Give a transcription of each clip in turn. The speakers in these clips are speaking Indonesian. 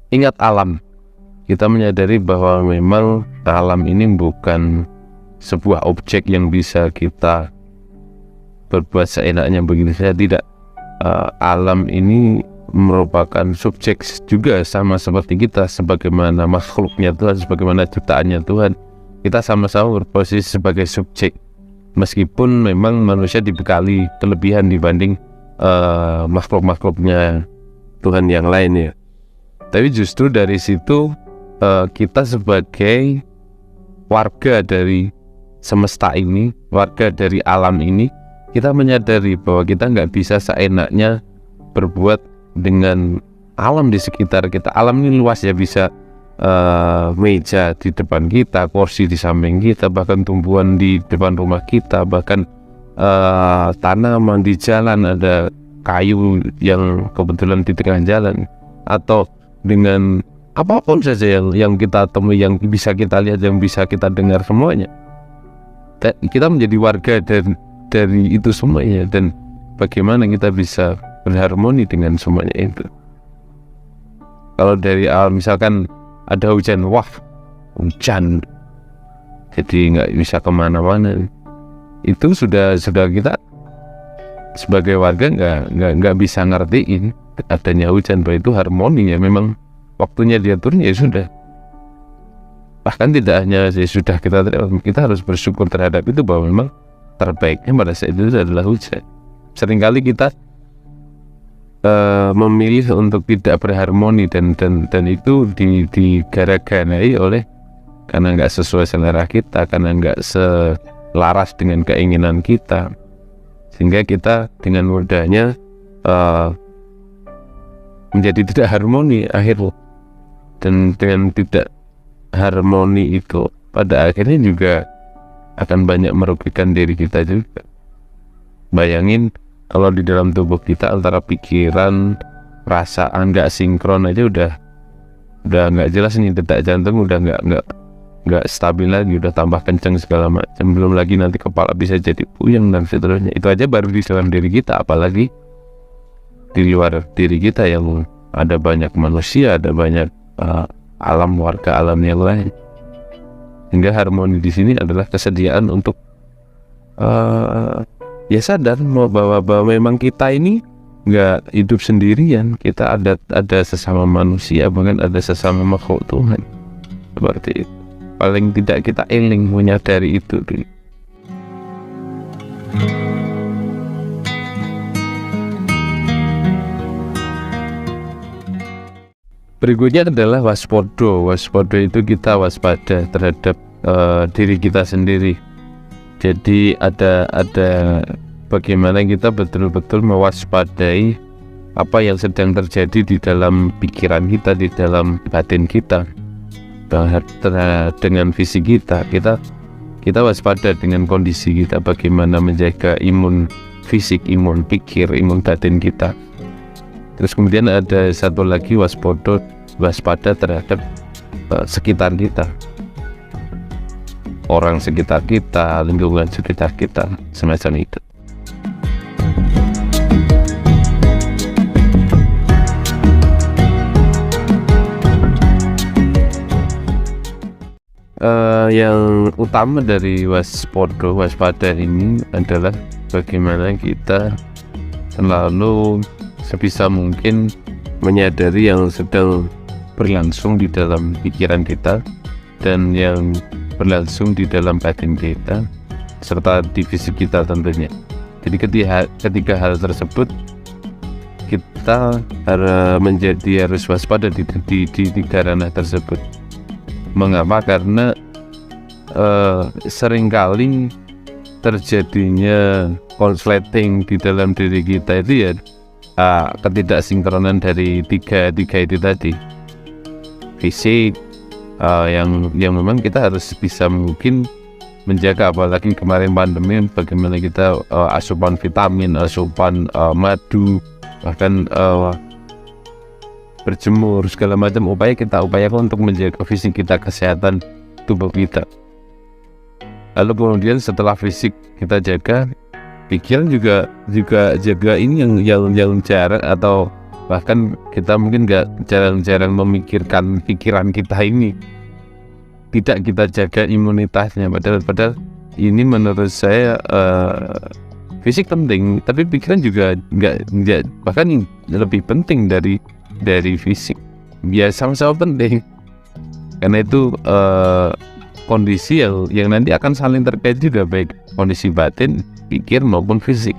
ingat alam. Kita menyadari bahwa memang alam ini bukan sebuah objek yang bisa kita berbuat seenaknya begitu saja, tidak. Alam ini merupakan subjek juga, sama seperti kita, sebagaimana makhluknya Tuhan, sebagaimana ciptaannya Tuhan. Kita sama-sama berposisi sebagai subjek, meskipun memang manusia dibekali kelebihan dibanding makhluk-makhluknya Tuhan yang lainnya. Tapi justru dari situ kita sebagai warga dari semesta ini, warga dari alam ini, kita menyadari bahwa kita nggak bisa seenaknya berbuat dengan alam di sekitar kita. Alam ini luas ya, bisa meja di depan kita, kursi di samping kita, bahkan tumbuhan di depan rumah kita, bahkan tanaman di jalan, ada kayu yang kebetulan di tengah jalan, atau dengan apapun saja yang kita temui, yang bisa kita lihat, yang bisa kita dengar, semuanya. Kita menjadi warga dari itu semuanya, dan bagaimana kita bisa berharmoni dengan semuanya itu. Kalau dari awal misalkan ada hujan, wah hujan, jadi nggak bisa kemana-mana, itu sudah kita sebagai warga nggak bisa ngertiin adanya hujan, bahwa itu harmoni ya, memang waktunya dia turun ya sudah. Bahkan tidak hanya ya sudah kita harus bersyukur terhadap itu, bahwa memang terbaiknya pada saat itu adalah hujan. Seringkali kita memilih untuk tidak berharmoni, dan itu digara-garai oleh karena nggak sesuai selera kita, karena nggak selaras dengan keinginan kita, sehingga kita dengan mudahnya menjadi tidak harmoni akhirnya. Dan dengan tidak harmoni itu pada akhirnya juga akan banyak merugikan diri kita juga. Bayangin kalau di dalam tubuh kita antara pikiran, perasaan nggak sinkron aja, udah nggak jelas nih, detak jantung udah nggak stabil lagi, udah tambah kenceng segala macam. Belum lagi nanti kepala bisa jadi puyeng dan seterusnya. Itu aja baru di dalam diri kita, apalagi di luar diri kita yang ada banyak manusia, ada banyak alam, warga alam yang lain. Hingga harmoni di sini adalah kesediaan untuk ya sadar bahwa memang kita ini nggak hidup sendirian, kita ada sesama manusia, bahkan ada sesama makhluk Tuhan. Seperti itu. Paling tidak kita eling, menyadari itu dulu. Berikutnya adalah waspodo. Waspodo itu kita waspada terhadap diri kita sendiri. Jadi ada bagaimana kita betul-betul mewaspadai apa yang sedang terjadi di dalam pikiran kita, di dalam batin kita, dengan fisik kita. Kita waspada dengan kondisi kita, bagaimana menjaga imun fisik, imun pikir, imun batin kita. Terus kemudian ada satu lagi waspada terhadap sekitar kita, orang sekitar kita, lingkungan sekitar kita, semacam itu. Yang utama dari waspada ini adalah bagaimana kita selalu sebisa mungkin menyadari yang sedang berlangsung di dalam pikiran kita dan yang berlangsung di dalam batin kita, serta di fisik kita tentunya. Jadi ketika hal tersebut, kita harus waspada di tiga ranah tersebut. Mengapa? Karena seringkali terjadinya konsleting di dalam diri kita itu ya ketidaksinkronan dari tiga itu tadi. Fisik yang memang kita harus bisa mungkin menjaga, apalagi kemarin pandemi, bagaimana kita asupan vitamin, asupan madu, bahkan berjemur, segala macam upaya kita upayakan untuk menjaga fisik kita, kesehatan tubuh kita. Lalu kemudian setelah fisik kita jaga, pikiran juga jaga ini yang jarang atau bahkan kita mungkin jarang-jarang memikirkan pikiran kita ini, tidak kita jaga imunitasnya. Padahal ini menurut saya fisik penting, tapi pikiran juga nggak bahkan lebih penting dari fisik. Ya sama-sama penting, karena itu kondisi yang nanti akan saling terkait juga, baik kondisi batin, pikir maupun fisik.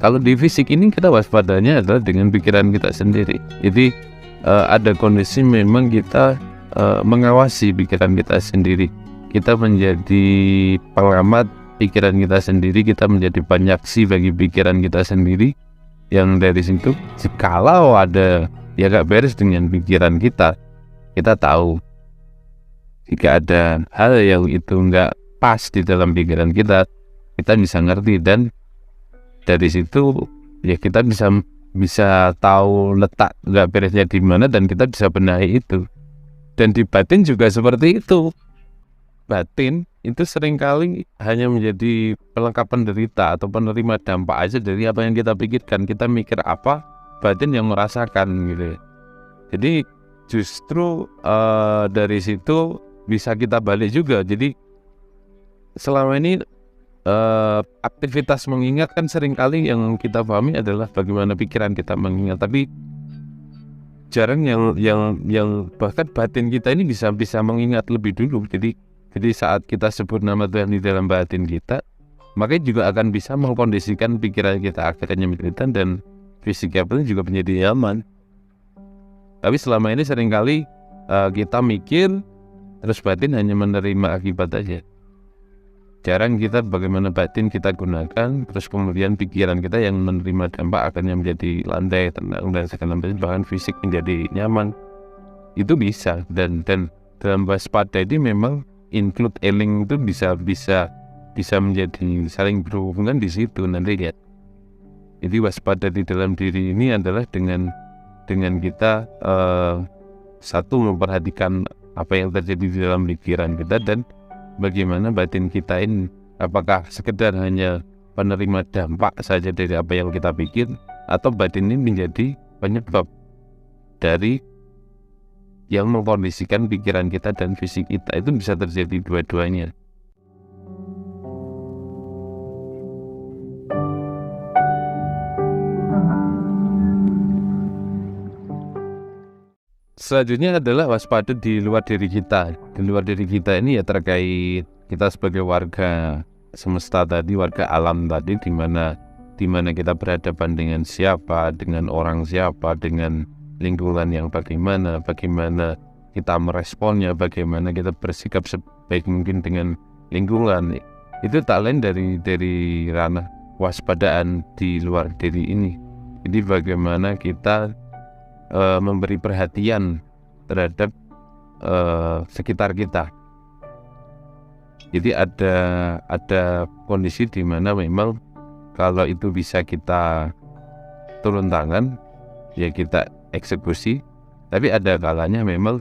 Kalau di fisik ini kita waspadanya adalah dengan pikiran kita sendiri. Jadi ada kondisi memang kita mengawasi pikiran kita sendiri. Kita menjadi pengamat pikiran kita sendiri, kita menjadi penyaksi bagi pikiran kita sendiri. Yang dari situ, jikalau ada yang gak beres dengan pikiran kita, kita tahu. Jika ada hal yang itu nggak pas di dalam pikiran kita bisa ngerti, dan dari situ ya kita bisa tahu letak nggak beresnya di mana, dan kita bisa benahi itu. Dan di batin juga seperti itu. Batin itu seringkali hanya menjadi pelengkap penderita atau penerima dampak aja dari apa yang kita pikirkan. Kita mikir apa, batin yang merasakan gitu. Jadi justru dari situ bisa kita balik juga. Jadi selama ini aktivitas mengingat kan seringkali yang kita pahami adalah bagaimana pikiran kita mengingat, tapi jarang yang bahkan batin kita ini bisa mengingat lebih dulu. Jadi saat kita sebut nama Tuhan di dalam batin kita, makanya juga akan bisa mengkondisikan pikiran kita akhirnya menjadi tenang, dan fisiknya pun juga menjadi nyaman. Tapi selama ini seringkali kita mikir, terus batin hanya menerima akibat aja. Jarang kita bagaimana batin kita gunakan, terus kemudian pikiran kita yang menerima dampak akhirnya menjadi landai, tenang, dan segala macam, bahkan fisik menjadi nyaman. Itu bisa, dan dalam waspada ini memang include eling itu bisa menjadi saling berhubungan di situ nanti ya. Jadi waspada di dalam diri ini adalah dengan kita satu memperhatikan apa yang terjadi di dalam pikiran kita, dan bagaimana batin kita ini, apakah sekedar hanya penerima dampak saja dari apa yang kita pikir, atau batin ini menjadi penyebab dari yang mengkondisikan pikiran kita dan fisik kita. Itu bisa terjadi dua-duanya. Selanjutnya adalah waspada di luar diri kita. Di luar diri kita ini ya terkait kita sebagai warga semesta tadi, warga alam tadi, di mana kita berhadapan dengan siapa, dengan orang siapa, dengan lingkungan yang bagaimana kita meresponnya, bagaimana kita bersikap sebaik mungkin dengan lingkungan. Itu tak lain dari ranah waspadaan di luar diri ini. Jadi bagaimana kita memberi perhatian terhadap sekitar kita. Jadi ada kondisi di mana memang kalau itu bisa kita turun tangan, ya kita eksekusi. Tapi ada kalanya memang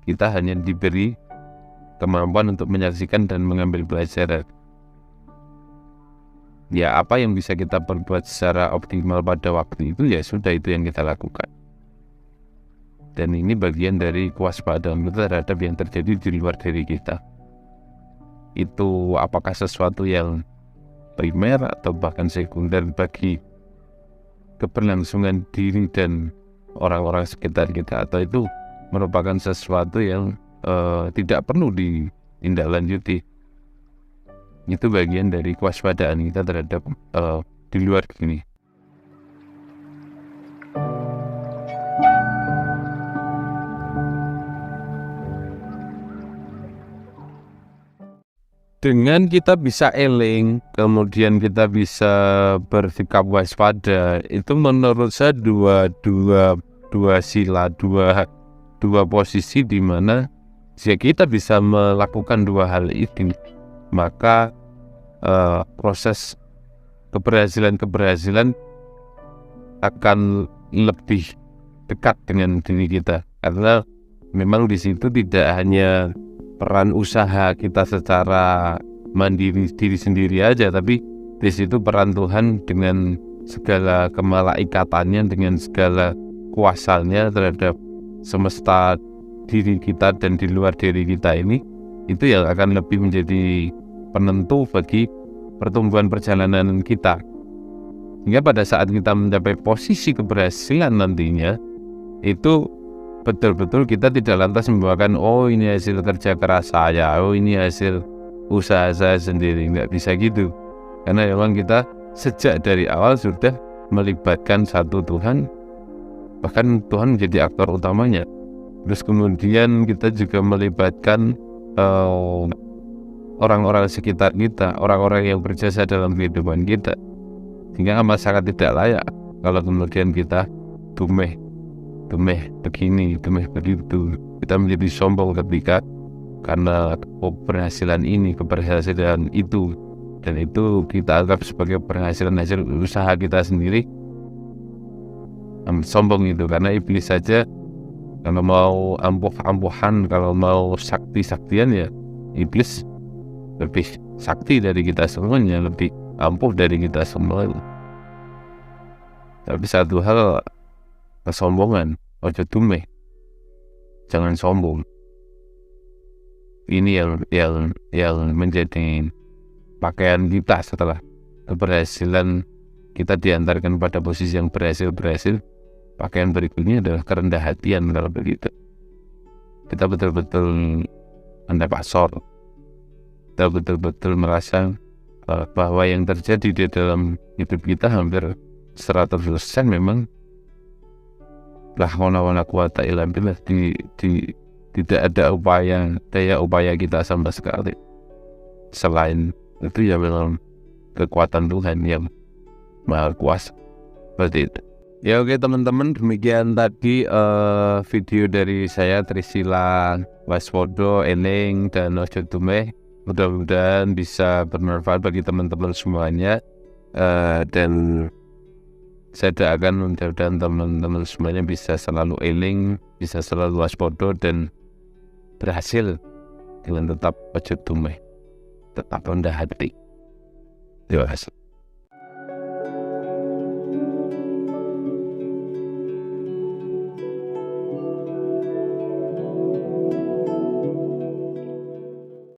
kita hanya diberi kemampuan untuk menyaksikan dan mengambil pelajaran. Ya apa yang bisa kita perbuat secara optimal pada waktu itu, ya sudah itu yang kita lakukan. Dan ini bagian dari kewaspadaan kita terhadap yang terjadi di luar diri kita. Itu apakah sesuatu yang primer atau bahkan sekunder bagi keberlangsungan diri dan orang-orang sekitar kita, atau itu merupakan sesuatu yang tidak perlu ditindaklanjuti. Itu bagian dari kewaspadaan kita terhadap di luar ini. Dengan kita bisa eling, kemudian kita bisa bersikap waspada, itu menurut saya dua sila, dua posisi di mana jika kita bisa melakukan dua hal ini, maka proses keberhasilan akan lebih dekat dengan diri kita, karena memang di situ tidak hanya peran usaha kita secara mandiri diri sendiri aja, tapi di situ peran Tuhan dengan segala kemalaikatannya, dengan segala kuasanya terhadap semesta diri kita dan di luar diri kita ini, itu yang akan lebih menjadi penentu bagi pertumbuhan perjalanan kita. Hingga pada saat kita mencapai posisi keberhasilan nantinya, itu betul-betul kita tidak lantas membawakan, oh ini hasil kerja keras saya, oh ini hasil usaha saya sendiri. Nggak bisa gitu, karena memang kita sejak dari awal sudah melibatkan satu Tuhan, bahkan Tuhan menjadi aktor utamanya. Terus kemudian kita juga melibatkan orang-orang sekitar kita, orang-orang yang berjasa dalam kehidupan kita, sehingga amat sangat tidak layak kalau kemudian kita tumeh begini, tumeh begitu. Kita menjadi sombong ketika karena keberhasilan ini, keberhasilan itu, dan itu kita anggap sebagai keberhasilan hasil usaha kita sendiri. Sombong itu, karena iblis saja kalau mau ampuh-ampuhan, kalau mau sakti-saktian, ya iblis lebih sakti dari kita semuanya, lebih ampuh dari kita semua. Tapi satu hal, kesombongan, ojo tumeh, jangan sombong. Ini yang menjadi pakaian kita setelah keberhasilan kita diantarkan pada posisi yang berhasil. Pakaian berikutnya adalah kerendah hatian. Kalau begitu, kita betul-betul pandai pasor, kita betul-betul merasa bahwa yang terjadi di dalam hidup kita hampir 100% memang la haula wala quwata illa billah, tidak ada daya upaya kita sama sekali. Selain itu ya memang kekuatan Tuhan yang Maha Kuasa. Seperti itu. Ya oke teman-teman, demikian tadi video dari saya, Trisila Waswodo, Eling, dan Ojo Tumeh. Mudah-mudahan bisa bermanfaat bagi teman-teman semuanya, dan saya doakan mudah-mudahan teman-teman semuanya bisa selalu eling, bisa selalu waspada, dan berhasil dengan tetap Ojo Tumeh, tetap rendah hati. Terima kasih.